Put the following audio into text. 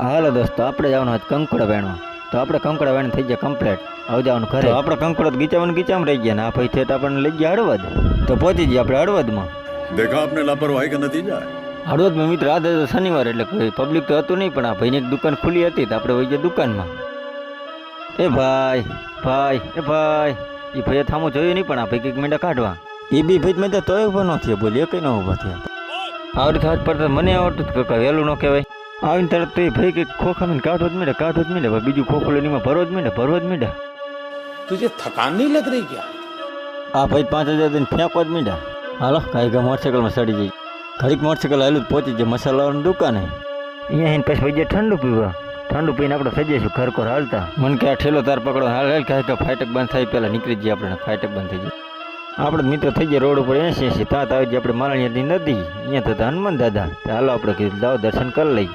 હાલો દોસ્તો, આપણે જવાનું આજ કંકુડા વેણવા. તો આપણે કંકુડા વેણ થઈ ગયા કમ્પ્લીટ. હવે જવાનું ઘરે. આપણે કંકુડા ગીચામાં રહી ગયા ને આ ભાઈ થેટ આપણને લઈ ગયા હળવદ. તો પહોંચી ગયા આપણે હળવદમાં. देखा आपने लापरवाही का नतीजा है। હળવદમાં મિત્ર આજે તો શનિવાર એટલે કોઈ પબ્લિક તો હતું નહીં, પણ આ ભાઈની એક દુકાન ખુલ્લી હતી તો આપણે વહી ગયા દુકાનમાં. એ ભાઈ એ ભાઈએ થામું જોયું નહીં, પણ આ ભાઈ કંઈક મીંડા કાઢવા. એ બી ભાઈ મેં તો ઊભા ન થયા, બોલી એ કંઈ ન ઊભા થયા. આવડી થાત પડતા મને આવડતું કે વહેલું ન કહેવાય. આવીને તરત તો એ ભાઈ કંઈક ખોખામીને કાઢો જ મીંડે ભાઈ, બીજું ખોખું લઈને એમાં ભરવો જ મીંડે. तुझे थकान नहीं लग रही क्या? આ ભાઈ 5000 દઈને ફેંકવા જ મીંડા. હાલો કાંઈ મોટરસાઇકલમાં ચડી જઈ. ઘડીક મોટરસાઇકલ હાલું જ પહોંચી જાય મસાલાવાળાની દુકાને. અહીંયા આવીને પછી ભાઈ ઠંડુ પીવા. ઠંડુ પીને આપણે થઈ જઈશું ઘરકોર હાલતા. મને કે આ ઠેલો તાર પકડો હાલ કાંઈ ફાટક બંધ થાય પહેલાં નીકળી જઈએ આપણે. ફાટક બંધ થઈ જાય આપણે મિત્ર થઈ જાય રોડ ઉપર 80 ત્યાં આવી જાય આપણે માલણિયાની નદી. અહીંયા થતા હનુમાન દાદા. હાલો આપણે કીધું જાઓ દર્શન કરી લઈ.